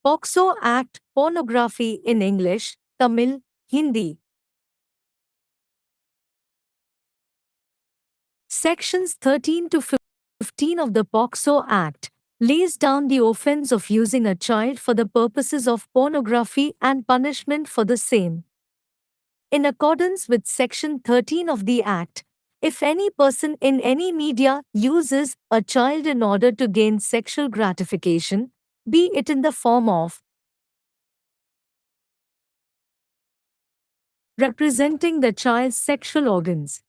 POCSO Act, Pornography in English, Tamil, Hindi. Sections 13 to 15 of the POCSO Act lays down the offense of using a child for the purposes of pornography and punishment for the same. In accordance with Section 13 of the Act, if any person in any media uses a child in order to gain sexual gratification, be it in the form of representing the child's sexual organs,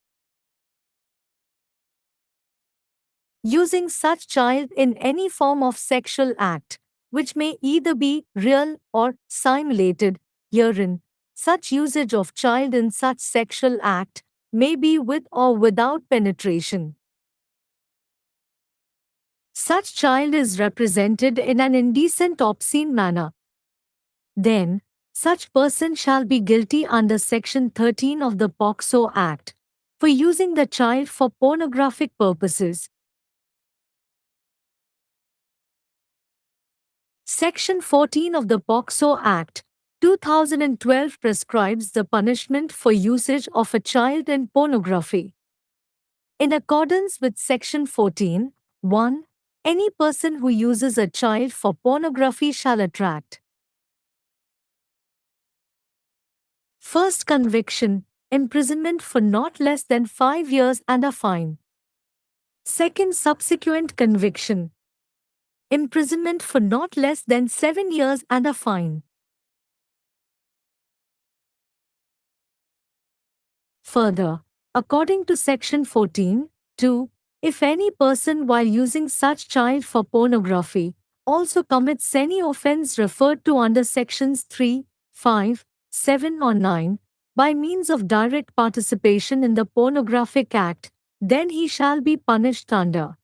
using such child in any form of sexual act, which may either be real or simulated, herein, such usage of child in such sexual act may be with or without penetration. Such child is represented in an indecent obscene manner. Then, such person shall be guilty under Section 13 of the POCSO Act for using the child for pornographic purposes. Section 14 of the POCSO Act, 2012 prescribes the punishment for usage of a child in pornography. In accordance with Section 14, 1. Any person who uses a child for pornography shall attract. First conviction, imprisonment for not less than 5 years and a fine. Second subsequent conviction, imprisonment for not less than 7 years and a fine. Further, according to Section 14, 2, if any person while using such child for pornography also commits any offense referred to under Sections 3, 5, 7 or 9, by means of direct participation in the Pornographic Act, then he shall be punished under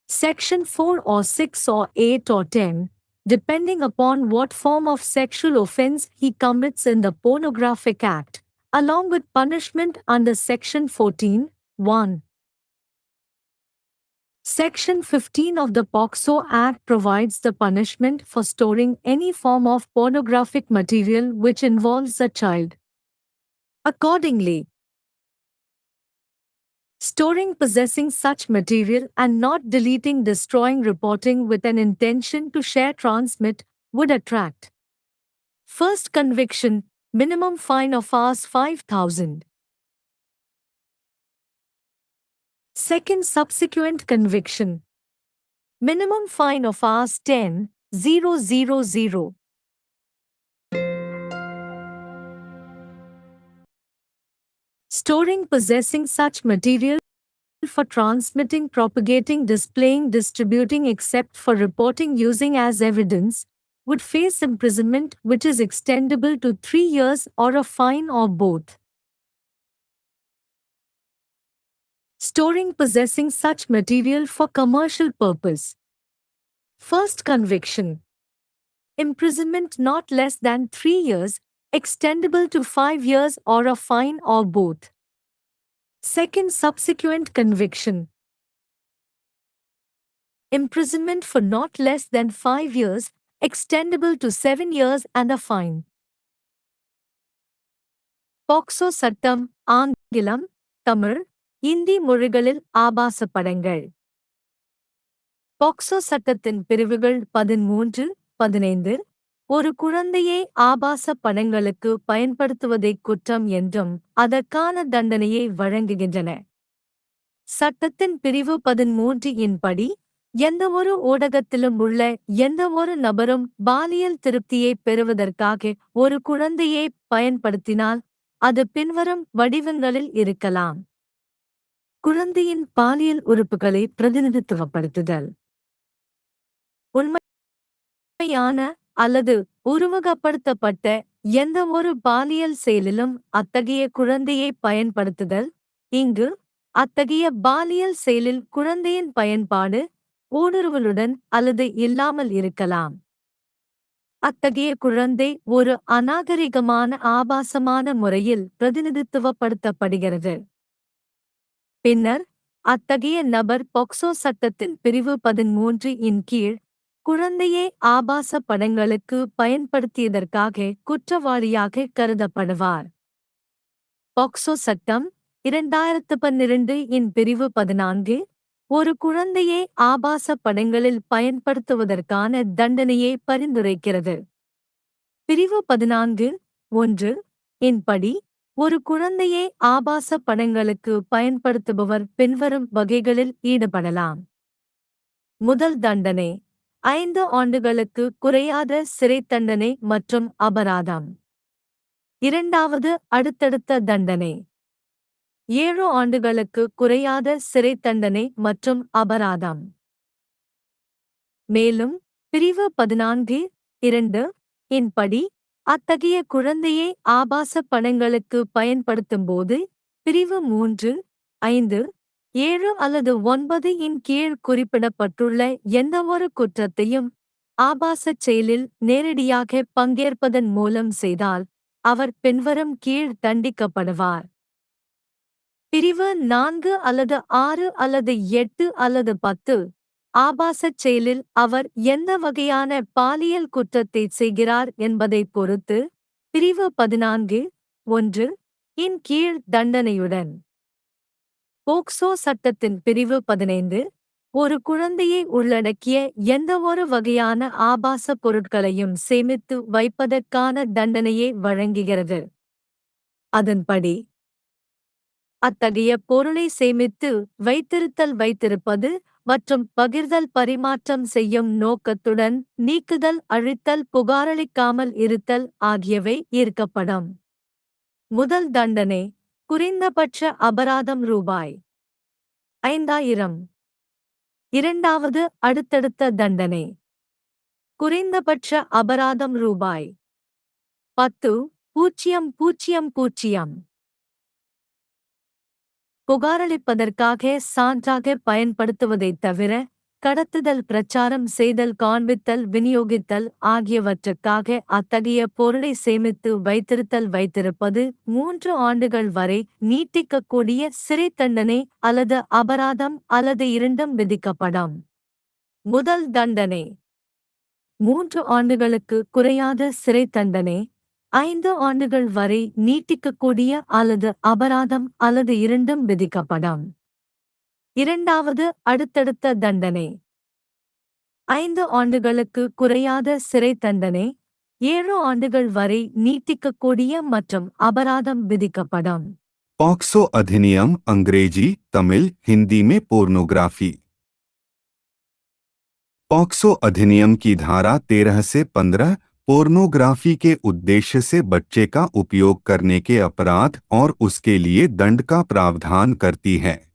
Section 4 or 6 or 8 or 10, depending upon what form of sexual offense he commits in the Pornographic Act, along with punishment under Section 14, 1. Section 15 of the POCSO Act provides the punishment for storing any form of pornographic material which involves a child. Accordingly, storing, possessing such material and not deleting, destroying, reporting with an intention to share, transmit, would attract. First conviction, minimum fine of Rs 5,000. Second subsequent conviction, minimum fine of Rs 10,000. Storing, possessing such material for transmitting, propagating, displaying, distributing except for reporting, using as evidence, would face imprisonment which is extendable to 3 years or a fine or both. Storing, possessing such material for commercial purpose. First conviction, imprisonment not less than 3 years, extendable to 5 years or a fine or both. Second subsequent conviction, imprisonment for not less than 5 years, extendable to 7 years and a fine. POCSO சட்டம் ஆங்கிலம், தமிழ், இந்தி மொழிகளில் ஆபாச படங்கள். POCSO சட்டத்தின் பிரிவுகள் 13, 15 ஒரு குழந்தையை ஆபாச படங்களுக்கு பயன்படுத்துவதை குற்றம் என்றும் அதற்கான தண்டனையை வழங்குகின்றன. சட்டத்தின் பிரிவு 13 இன் படி, எந்தவொரு ஊடகத்திலும் உள்ள எந்தவொரு நபரும் பாலியல் திருப்தியை பெறுவதற்காக ஒரு குழந்தையை பயன்படுத்தினால் அது பின்வரும் வடிவங்களில் இருக்கலாம். குழந்தையின் பாலியல் உறுப்புகளை பிரதிநிதித்துவப்படுத்துதல். உண்மையான அல்லது உருவகப்படுத்தப்பட்ட எந்தவொரு பாலியல் செயலிலும் அத்தகைய குழந்தையை பயன்படுத்துதல். இங்கு அத்தகைய பாலியல் செயலில் குழந்தையின் பயன்பாடு ஊடுருவலுடன் அல்லது இல்லாமல் இருக்கலாம். அத்தகைய குழந்தை ஒரு அநாகரிகமான ஆபாசமான முறையில் பிரதிநிதித்துவப்படுத்தப்படுகிறது. பின்னர், அத்தகைய நபர் பாக்சோ சட்டத்தின் பிரிவு 13 இன் கீழ் குழந்தையை ஆபாச படங்களுக்கு பயன்படுத்தியதற்காக குற்றவாளியாக கருதப்படுவார். பாக்சோ சட்டம் 2012 இன் பிரிவு 14 ஒரு குழந்தையை ஆபாச படங்களில் பயன்படுத்துவதற்கான தண்டனையை பரிந்துரைக்கிறது. பிரிவு 14(1) இன் படி ஒரு குழந்தையை ஆபாச படங்களுக்கு பயன்படுத்துபவர் பின்வரும் வகைகளில் ஈடுபடலாம். முதல் தண்டனை 5 ஆண்டுகளுக்கு குறையாத சிறைத் தண்டனை மற்றும் அபராதம். இரண்டாவது அடுத்தடுத்த தண்டனை 7 ஆண்டுகளுக்கு குறையாத சிறைத் தண்டனை மற்றும் அபராதம். மேலும் பிரிவு 14(2) இன் படி அத்தகைய குழந்தையை ஆபாச படங்களுக்கு பயன்படுத்தும்போது பிரிவு 3, 5, 7 அல்லது 9 இன் கீழ் குறிப்பிடப்பட்டுள்ள எந்தவொரு குற்றத்தையும் ஆபாசச் செயலில் நேரடியாக பங்கேற்பதன் மூலம் செய்தால் அவர் பின்வரும் கீழ் தண்டிக்கப்படுவார். பிரிவு 4 அல்லது 6 அல்லது 8 அல்லது 10 ஆபாசச் செயலில் அவர் எந்த வகையான பாலியல் குற்றத்தைச் செய்கிறார் என்பதைப் பொறுத்து பிரிவு 14(1) இன் கீழ் தண்டனையுடன். போக்சோ சட்டத்தின் பிரிவு 15 ஒரு குழந்தையை உள்ளடக்கிய எந்தவொரு வகையான ஆபாச பொருட்களையும் சேமித்து வைப்பதற்கான தண்டனையை வழங்குகிறது. அதன்படி அத்தகைய பொருளை சேமித்து வைத்திருப்பது மற்றும் பகிர்தல் பரிமாற்றம் செய்யும் நோக்கத்துடன் நீக்குதல் அழித்தல் புகாரளிக்காமல் இருத்தல் ஆகியவை ஈர்க்கப்படும். முதல் தண்டனை குறைந்தபட்ச அபராதம் ரூ.5000. இரண்டாவது அடுத்தடுத்த தண்டனை குறைந்தபட்ச அபராதம் ரூ.10,000. புகாரளிப்பதற்காக சான்றாக பயன்படுத்துவதைத் தவிர கடத்துதல் பிரச்சாரம் செய்தல் காண்பித்தல் விநியோகித்தல் ஆகியவற்றுக்காக அத்தகைய பொருளை சேமித்து வைத்திருப்பது 3 ஆண்டுகள் வரை நீட்டிக்கக்கூடிய சிறைத் தண்டனை அல்லது அபராதம் அல்லது இரண்டும் விதிக்கப்படும். முதல் தண்டனை 3 ஆண்டுகளுக்கு குறையாத சிறைத் தண்டனை 5 ஆண்டுகள் வரை நீட்டிக்கக்கூடிய அல்லது அபராதம் அல்லது இரண்டும் விதிக்கப்படும். இரண்டாவது அடுத்தடுத்த தண்டனை 5 ஆண்டுகளுக்கு குறையாத சிறைத் தண்டனை 7 ஆண்டுகள் வரை நீட்டிக்கக்கூடிய மற்றும் அபராதம் விதிக்கப்படும். पॉक्सो अधिनियम अंग्रेजी, तमिल, हिंदी में पोर्नोग्राफी। पॉक्सो अधिनियम की धारा 13 से 15 पोर्नोग्राफी के उद्देश्य से बच्चे का उपयोग करने के अपराध और उसके लिए दंड का प्रावधान करती है।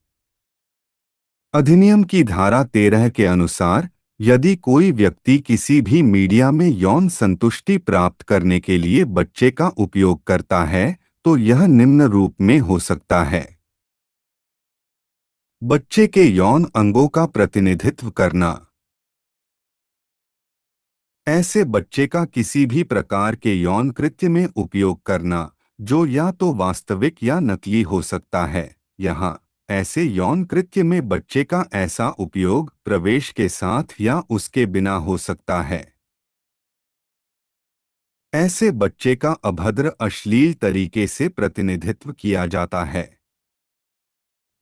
अधिनियम की धारा 13 के अनुसार यदि कोई व्यक्ति किसी भी मीडिया में यौन संतुष्टि प्राप्त करने के लिए बच्चे का उपयोग करता है तो यह निम्न रूप में हो सकता है। बच्चे के यौन अंगों का प्रतिनिधित्व करना। ऐसे बच्चे का किसी भी प्रकार के यौन कृत्य में उपयोग करना जो या तो वास्तविक या नकली हो सकता है। यहाँ ऐसे यौन कृत्य में बच्चे का ऐसा उपयोग प्रवेश के साथ या उसके बिना हो सकता है। ऐसे बच्चे का अभद्र अश्लील तरीके से प्रतिनिधित्व किया जाता है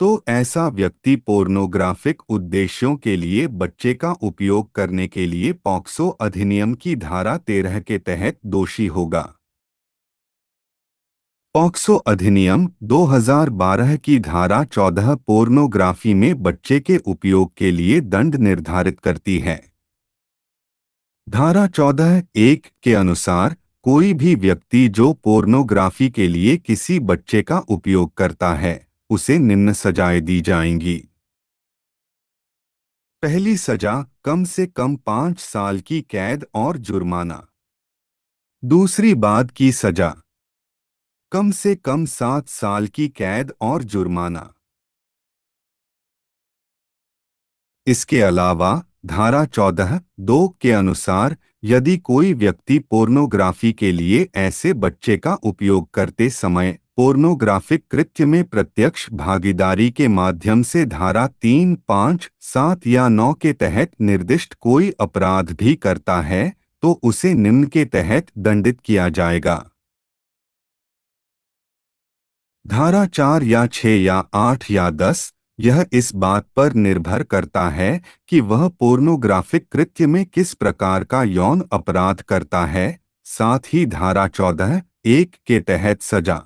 तो ऐसा व्यक्ति पोर्नोग्राफिक उद्देश्यों के लिए बच्चे का उपयोग करने के लिए पॉक्सो अधिनियम की धारा 13 के तहत दोषी होगा। पॉक्सो अधिनियम 2012 की धारा 14 पोर्नोग्राफी में बच्चे के उपयोग के लिए दंड निर्धारित करती है। धारा 14(1) के अनुसार कोई भी व्यक्ति जो पोर्नोग्राफी के लिए किसी बच्चे का उपयोग करता है उसे निम्न सजाएं दी जाएंगी। पहली सजा कम से कम 5 साल की कैद और जुर्माना। दूसरी बाद की सजा कम से कम 7 साल की कैद और जुर्माना। इसके अलावा धारा 14(2) के अनुसार यदि कोई व्यक्ति पोर्नोग्राफी के लिए ऐसे बच्चे का उपयोग करते समय पोर्नोग्राफिक कृत्य में प्रत्यक्ष भागीदारी के माध्यम से धारा 3, 5, 7 या 9 के तहत निर्दिष्ट कोई अपराध भी करता है तो उसे निम्न के तहत दंडित किया जाएगा। धारा 4 या 6 या 8 या 10, यह इस बात पर निर्भर करता है कि वह पोर्नोग्राफिक कृत्य में किस प्रकार का यौन अपराध करता है। साथ ही धारा 14, 1 के तहत सजा।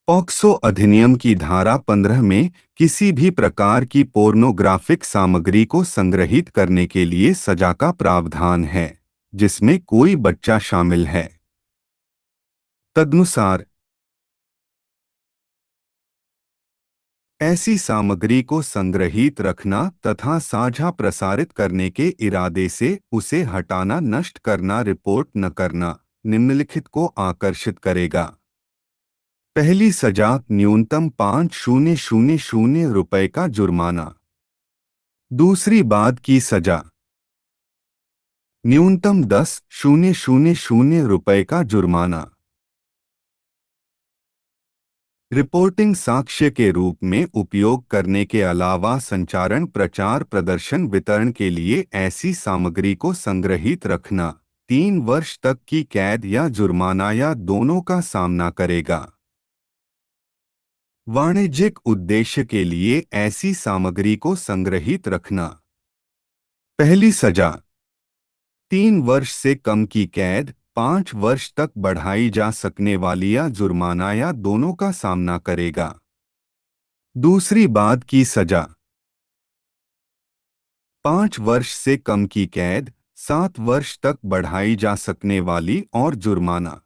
पॉक्सो अधिनियम की धारा 15 में किसी भी प्रकार की पोर्नोग्राफिक सामग्री को संग्रहित करने के लिए सजा का प्रावधान है, जिसमें कोई बच्चा शामिल है। तदनुसार ऐसी सामग्री को संग्रहित रखना तथा साझा प्रसारित करने के इरादे से उसे हटाना, नष्ट करना, रिपोर्ट न करना निम्नलिखित को आकर्षित करेगा। पहली सजा न्यूनतम 5,000 रुपए का जुर्माना। दूसरी बाद की सजा न्यूनतम 10,000 रुपए का जुर्माना। रिपोर्टिंग साक्ष्य के रूप में उपयोग करने के अलावा संचारण, प्रचार, प्रदर्शन, वितरण के लिए ऐसी सामग्री को संग्रहित रखना 3 वर्ष तक की कैद या जुर्माना या दोनों का सामना करेगा। वाणिज्यिक उद्देश्य के लिए ऐसी सामग्री को संग्रहित रखना। पहली सजा 3 वर्ष से कम की कैद, 5 वर्ष तक बढ़ाई जा सकने वाली या जुर्माना या दोनों का सामना करेगा। दूसरी बाद की सजा 5 वर्ष से कम की कैद, 7 वर्ष तक बढ़ाई जा सकने वाली और जुर्माना।